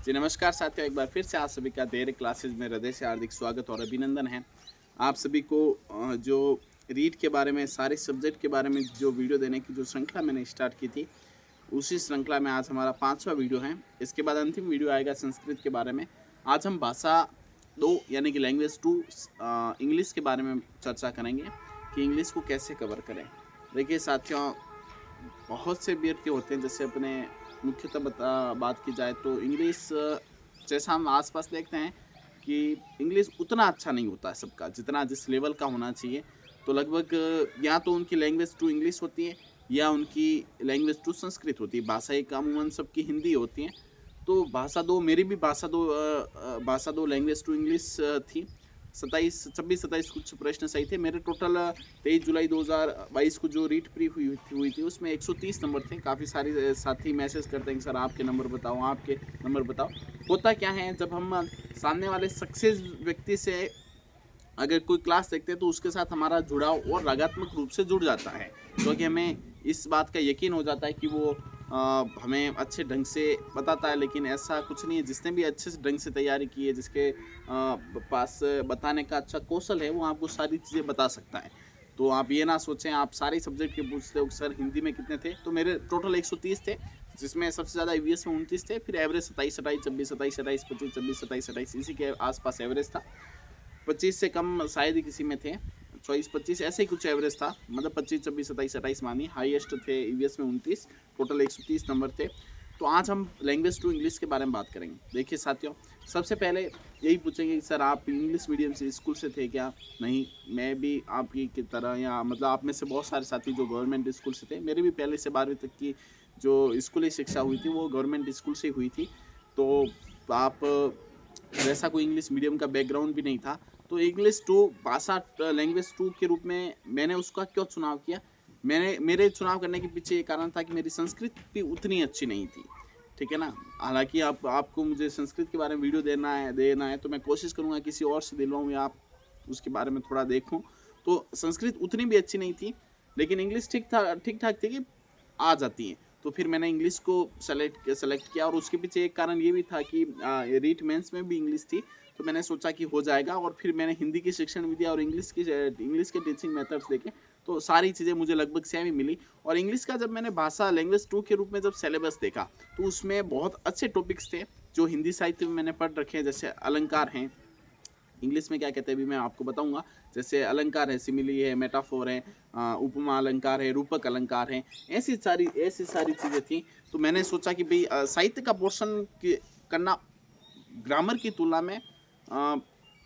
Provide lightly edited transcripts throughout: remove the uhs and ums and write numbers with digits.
जी नमस्कार साथियों, एक बार फिर से आप सभी का देर क्लासेज में हृदय से हार्दिक स्वागत और अभिनंदन है। आप सभी को जो रीड के बारे में सारे सब्जेक्ट के बारे में जो वीडियो देने की जो श्रृंखला मैंने स्टार्ट की थी, उसी श्रृंखला में आज हमारा 5वां वीडियो है। इसके बाद अंतिम वीडियो आएगा संस्कृत के बारे में। आज हम भाषा 2 यानी कि लैंग्वेज 2 इंग्लिश के बारे में चर्चा करेंगे कि इंग्लिश को कैसे कवर करें। देखिए साथियों, बहुत से व्यक्ति होते हैं, जैसे अपने मुख्यतः बात की जाए तो इंग्लिश जैसा हम आसपास देखते हैं कि इंग्लिश उतना अच्छा नहीं होता है सबका, जितना जिस लेवल का होना चाहिए। तो लगभग या तो उनकी लैंग्वेज टू इंग्लिश होती है या उनकी लैंग्वेज टू संस्कृत होती है। भाषा एक अमूमन सबकी हिंदी होती है। तो भाषा दो, मेरी भी भाषा दो लैंग्वेज टू इंग्लिश थी। 26 कुछ प्रश्न सही थे मेरे। टोटल 23 जुलाई 2022 को जो रीट प्री हुई थी उसमें 130 नंबर थे। काफ़ी सारे साथी मैसेज करते हैं कि सर आपके नंबर बताओ, आपके नंबर बताओ। होता क्या है, जब हम सामने वाले सक्सेस व्यक्ति से अगर कोई क्लास देखते हैं तो उसके साथ हमारा जुड़ाव और रागात्मक रूप से जुड़ जाता है, क्योंकि हमें इस बात का यकीन हो जाता है कि वो हमें अच्छे ढंग से बताता है। लेकिन ऐसा कुछ नहीं है। जिसने भी अच्छे से ढंग से तैयारी की है, जिसके पास बताने का अच्छा कौशल है, वो आपको सारी चीज़ें बता सकता है। तो आप ये ना सोचें आप सारे सब्जेक्ट के पूछते हो सर हिंदी में कितने थे। तो मेरे टोटल 130 थे, जिसमें सबसे ज़्यादा ईवीएस में 29 थे, फिर एवरेज 27 28 26 27 28 25 26 27 28 इसी के आसपास एवरेज था। 25 से कम शायद ही किसी में थे। 24 25 ऐसे ही कुछ एवरेज था, मतलब 25 26 27 28 मानिए। हाईएस्ट थे ईवीएस में 29, टोटल 130 नंबर थे। तो आज हम लैंग्वेज टू इंग्लिश के बारे में बात करेंगे। देखिए साथियों, सबसे पहले यही पूछेंगे कि सर आप इंग्लिश मीडियम से स्कूल से थे क्या? नहीं, मैं भी आपकी की तरह, या मतलब आप में से बहुत सारे साथी जो गवर्नमेंट स्कूल से थे। मेरी भी पहले से 12वीं तक की जो स्कूली शिक्षा हुई थी वो गवर्नमेंट स्कूल से हुई थी। तो आप वैसा कोई इंग्लिश मीडियम का बैकग्राउंड भी नहीं था। तो इंग्लिश टू भाषा लैंग्वेज टू के रूप में मैंने उसका क्यों चुनाव किया? मेरे चुनाव करने के पीछे ये कारण था कि मेरी संस्कृत भी उतनी अच्छी नहीं थी। ठीक है ना? हालाँकि आपको मुझे संस्कृत के बारे में वीडियो देना है तो मैं कोशिश करूँगा किसी और से दिलवाऊँ या आप उसके बारे में थोड़ा देखूँ। तो संस्कृत उतनी भी अच्छी नहीं थी, लेकिन इंग्लिश ठीक-ठाक थी कि आ जाती है। तो फिर मैंने इंग्लिश को सेलेक्ट किया, और उसके पीछे एक कारण ये भी था कि रीट मेंस में भी इंग्लिश थी। तो मैंने सोचा कि हो जाएगा, और फिर मैंने हिंदी की शिक्षण विद्या और इंग्लिश के टीचिंग मेथड्स देखे, तो सारी चीज़ें मुझे लगभग सेम ही मिली। और इंग्लिश का जब मैंने भाषा लैंग्वेज 2 के रूप में जब सिलेबस देखा, तो उसमें बहुत अच्छे टॉपिक्स थे जो हिंदी साहित्य में मैंने पढ़ रखे हैं। जैसे अलंकार हैं, इंग्लिश में क्या कहते हैं अभी मैं आपको बताऊंगा। जैसे अलंकार है, सिमिली है, मेटाफोर है, उपमा अलंकार है, रूपक अलंकार है। ऐसी सारी चीज़ें थी। तो मैंने सोचा कि भाई साहित्य का पोर्शन करना ग्रामर की तुलना में अ,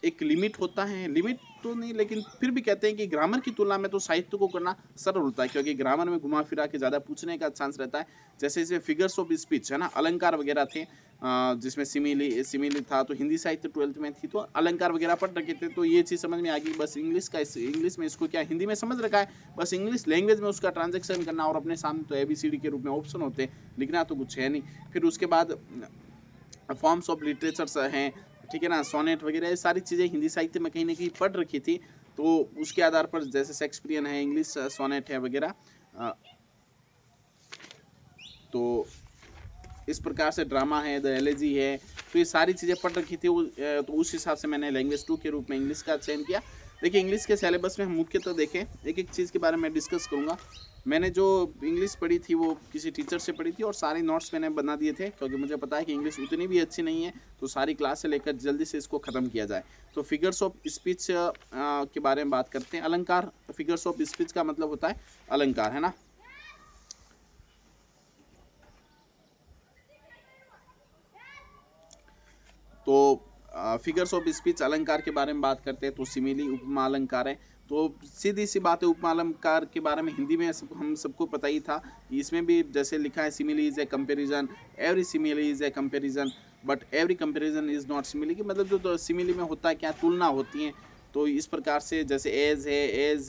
एक लिमिट होता है। लिमिट तो नहीं, लेकिन फिर भी कहते हैं कि ग्रामर की तुलना में तो साहित्य को करना सरल होता है, क्योंकि ग्रामर में घुमा फिरा के ज़्यादा पूछने का चांस रहता है। जैसे इसमें फिगर्स ऑफ स्पीच है ना, अलंकार वगैरह थे, जिसमें सिमिली था। तो हिंदी साहित्य 12th में थी, तो अलंकार वगैरह पढ़ रखे थे। तो ये चीज़ समझ में आ गई, बस इंग्लिश में इसको क्या हिंदी में समझ रखा है, बस इंग्लिश लैंग्वेज में उसका ट्रांजेक्शन करना, और अपने सामने तो ABCD के रूप में ऑप्शन होते हैं, लिखना तो कुछ है नहीं। फिर उसके बाद फॉर्म्स ऑफ लिटरेचर्स हैं, ठीक है ना, सोनेट वगैरह, ये सारी चीज़ें हिंदी साहित्य में कहीं ना कहीं पढ़ रखी थी। तो उसके आधार पर जैसे शेक्सपियन है, इंग्लिश सोनेट है वगैरह, तो इस प्रकार से ड्रामा है, द एलेजी है, तो ये सारी चीज़ें पढ़ रखी थी। तो उस हिसाब से मैंने लैंग्वेज 2 के रूप में इंग्लिश का चयन किया। देखिए इंग्लिश के सिलेबस में हम मुख्यतः देखें, एक एक चीज़ के बारे में डिस्कस करूँगा। मैंने जो इंग्लिश पढ़ी थी वो किसी टीचर से पढ़ी थी, और सारे नोट्स मैंने बना दिए थे, क्योंकि मुझे पता है कि इंग्लिश उतनी भी अच्छी नहीं है। तो सारी क्लास से लेकर जल्दी से इसको ख़त्म किया जाए। तो फिगर्स ऑफ स्पीच के बारे में बात करते हैं। अलंकार, फिगर्स ऑफ स्पीच का मतलब होता है अलंकार, है ना। तो फिगर्स ऑफ स्पीच अलंकार के बारे में बात करते हैं, तो सिमिली उपमा अलंकार है। तो सीधी सी बात है, उपमा अलंकार के बारे में हिंदी में हम सबको पता ही था। इसमें भी जैसे लिखा है, simile is a comparison, every simile is a comparison, but every comparison is not simile. कि मतलब जो सिमिली में होता है क्या, तुलना होती है। तो इस प्रकार से जैसे एज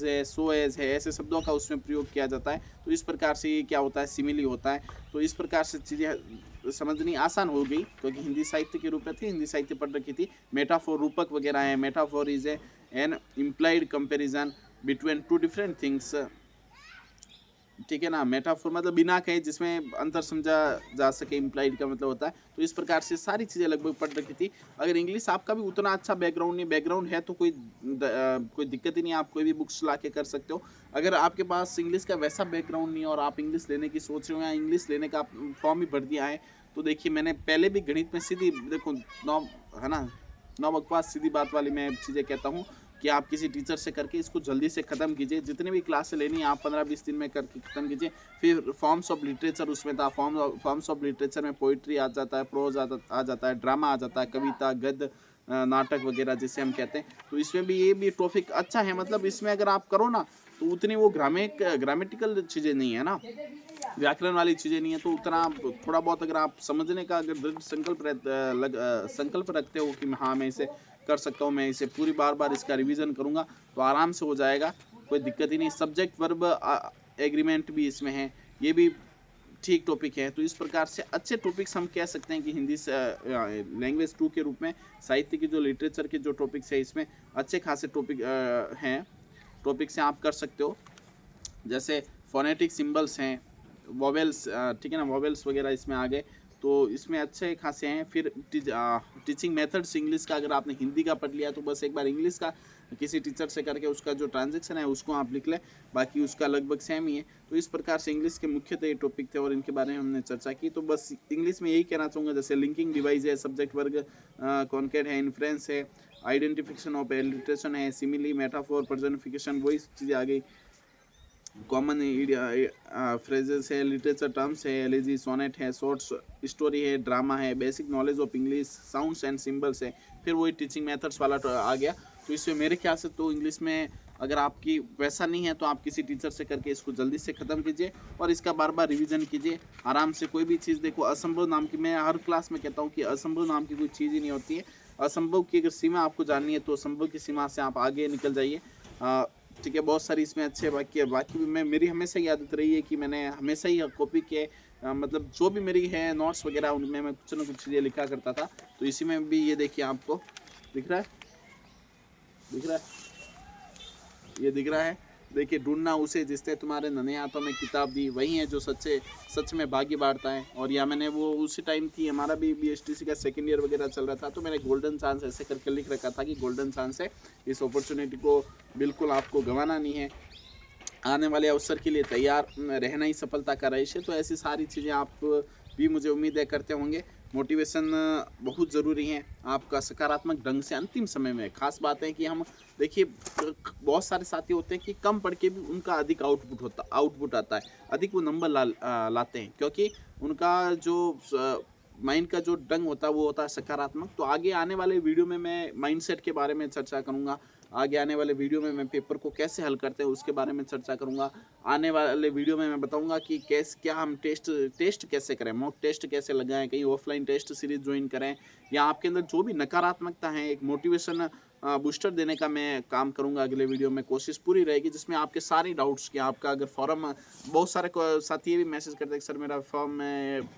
है, सो एज है, ऐसे शब्दों का उसमें प्रयोग किया जाता है। तो इस प्रकार से ये क्या होता है, सिमिली होता है। तो इस प्रकार से चीज़ें समझनी आसान हो गई, क्योंकि हिंदी साहित्य के रूप में थी, हिंदी साहित्य पढ़ रखी थी। मेटाफोर, रूपक वगैरह है। Metaphor is an implied comparison between two different things ठीक है ना, मेटाफोर मतलब बिना कहे जिसमें अंतर समझा जा सके, इम्प्लाइड का मतलब होता है। तो इस प्रकार से सारी चीज़ें लगभग पढ़ रखी थी। अगर इंग्लिश आपका भी उतना अच्छा बैकग्राउंड नहीं, बैकग्राउंड है तो कोई दिक्कत ही नहीं, आप कोई भी बुक्स ला के कर सकते हो। अगर आपके पास इंग्लिश का वैसा बैकग्राउंड नहीं है और आप इंग्लिश लेने की सोच रहे हो या इंग्लिश लेने का फॉर्म ही भर दिया है, तो देखिए मैंने पहले भी गणित में सीधी देखो नौ है ना, नौ बकवास सीधी बात वाली मैं चीज़ें कहता हूँ कि आप किसी टीचर से करके इसको जल्दी से ख़त्म कीजिए। जितनी भी क्लासें लेनी है आप 15-20 दिन में करके ख़त्म कीजिए। फिर फॉर्म्स ऑफ लिटरेचर उसमें था, फॉर्म्स ऑफ लिटरेचर में पोइट्री आ जाता है, प्रोज़ आ जाता है, ड्रामा आ जाता है, कविता, गद्य, नाटक वगैरह जिसे हम कहते हैं। तो इसमें भी ये भी टॉपिक अच्छा है, मतलब इसमें अगर आप करो ना तो उतनी वो ग्रामेटिकल चीज़ें नहीं है ना, व्याकरण वाली चीज़ें नहीं है, तो उतना थोड़ा बहुत अगर आप समझने का अगर दृढ़ संकल्प रखते हो कि हाँ मैं इसे कर सकता हूँ, मैं इसे पूरी बार इसका रिवीजन करूँगा, तो आराम से हो जाएगा, कोई दिक्कत ही नहीं। सब्जेक्ट वर्ब एग्रीमेंट भी इसमें है, ये भी ठीक टॉपिक है। तो इस प्रकार से अच्छे टॉपिक्स हम कह सकते हैं कि हिंदी लैंग्वेज 2 के रूप में साहित्य की जो लिटरेचर के जो टॉपिक्स है इसमें अच्छे खासे हैं, टॉपिक से आप कर सकते हो। जैसे फोनेटिक सिंबल्स हैं, वोवेल्स, ठीक है ना, वोवेल्स वगैरह इसमें आ गए, तो इसमें अच्छे खासे हैं। फिर टीचिंग मेथड्स इंग्लिश का अगर आपने हिंदी का पढ़ लिया तो बस एक बार इंग्लिश का किसी टीचर से करके उसका जो ट्रांजेक्शन है उसको आप लिख लें, बाकी उसका लगभग सेम ही है। तो इस प्रकार से इंग्लिश के मुख्यतः ये टॉपिक थे और इनके बारे में हमने चर्चा की। तो बस इंग्लिश में यही कहना चाहूँगा, जैसे लिंकिंग डिवाइस है, सब्जेक्ट वर्ग कॉन्केट है, इन्फ्रेंस है, आइडेंटिफिकेशन ऑफ एलिट्रेशन है, सिमिली, मेटाफोर, पर्सनिफिकेशन, वही चीज़ें आ गई। कॉमन फ्रेजेस है, लिटरेचर टर्म्स है, एलिजी, सोनेट है, शॉर्ट स्टोरी है, ड्रामा है, basic knowledge of English, sounds and symbols है, फिर वही टीचिंग मेथड्स वाला आ गया। तो इसमें मेरे ख्याल से तो इंग्लिश में अगर आपकी वैसा नहीं है तो आप किसी टीचर से करके इसको जल्दी से ख़त्म कीजिए और इसका बार बार रिवीजन कीजिए आराम से। कोई भी चीज़ देखो, असंभव नाम की, मैं हर क्लास में कहता हूँ कि असंभव नाम की कोई चीज़ ही नहीं होती है। असंभव की अगर सीमा आपको जाननी है तो असंभव की सीमा से आप आगे निकल जाइए। ठीक है, बहुत सारी इसमें अच्छे वाक्य है। बाकी भी मैं, मेरी हमेशा ही आदत रही है कि मैंने हमेशा ही कॉपी के मतलब जो भी मेरी है नोट्स वगैरह उनमें मैं कुछ ना कुछ चीज़ें लिखा करता था। तो इसी में भी ये देखिए, आपको दिख रहा है, दिख रहा है, ये दिख रहा है, देखिए, ढूंढना उसे जिसने तुम्हारे नन्हे हाथों में किताब दी, वही है जो सच में भाग्य बांटता है। और या मैंने वो उसी टाइम थी, हमारा भी BSTC का सेकेंड ईयर वगैरह चल रहा था, तो मैंने गोल्डन चांस ऐसे करके लिख रखा था कि गोल्डन चांस है, इस अपॉर्चुनिटी को बिल्कुल आपको गंवाना नहीं है, आने वाले अवसर के लिए तैयार रहना ही सफलता का रहस्य है। तो ऐसी सारी चीज़ें आप भी, मुझे उम्मीद है, करते होंगे। मोटिवेशन बहुत ज़रूरी है आपका सकारात्मक ढंग से अंतिम समय में। खास बात है कि हम देखिए, बहुत सारे साथी होते हैं कि कम पढ़ के भी उनका अधिक आउटपुट आता है, अधिक वो नंबर लाते हैं, क्योंकि उनका जो माइंड का जो ढंग होता है वो होता है सकारात्मक। तो आगे आने वाले वीडियो में मैं माइंडसेट के बारे में चर्चा करूँगा, आगे आने वाले वीडियो में मैं पेपर को कैसे हल करते हैं उसके बारे में चर्चा करूंगा। आने वाले वीडियो में मैं बताऊंगा कि क्या हम टेस्ट कैसे करें, मॉक टेस्ट कैसे लगाएं, कहीं ऑफलाइन टेस्ट सीरीज ज्वाइन करें, या आपके अंदर जो भी नकारात्मकता है एक मोटिवेशन बूस्टर देने का मैं काम करूंगा। अगले वीडियो में कोशिश पूरी रहेगी जिसमें आपके सारे डाउट्स कि आपका अगर फॉर्म, बहुत सारे साथी ये भी मैसेज करते हैं कि सर मेरा फॉर्म में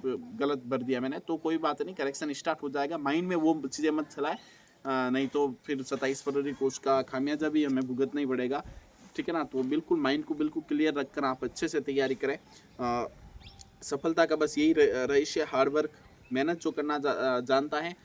गलत भर दिया मैंने, तो कोई बात नहीं, करेक्शन स्टार्ट हो जाएगा। माइंड में वो चीज़ें मत चलाएं, नहीं तो फिर 27 फरवरी को उसका खामियाजा भी हमें भुगतना ही पड़ेगा। ठीक है ना, तो बिल्कुल माइंड को बिल्कुल क्लियर रखकर आप अच्छे से तैयारी करें। सफलता का बस यही रहस्य, हार्ड वर्क, मेहनत जो करना जानता है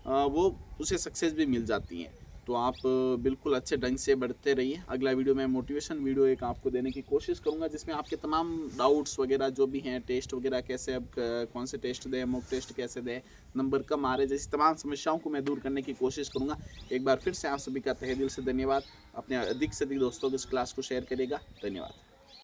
वो उसे सक्सेस भी मिल जाती है। तो आप बिल्कुल अच्छे ढंग से बढ़ते रहिए। अगला वीडियो में मोटिवेशन वीडियो एक आपको देने की कोशिश करूंगा जिसमें आपके तमाम डाउट्स वगैरह जो भी हैं, टेस्ट वगैरह कैसे, अब कौन से टेस्ट दें, मॉक टेस्ट कैसे दें, नंबर कम आ रहे, जैसी तमाम समस्याओं को मैं दूर करने की कोशिश करूंगा। एक बार फिर से आप सभी का तहे दिल से धन्यवाद। अपने अधिक से अधिक दोस्तों को इस क्लास को शेयर करिएगा। धन्यवाद।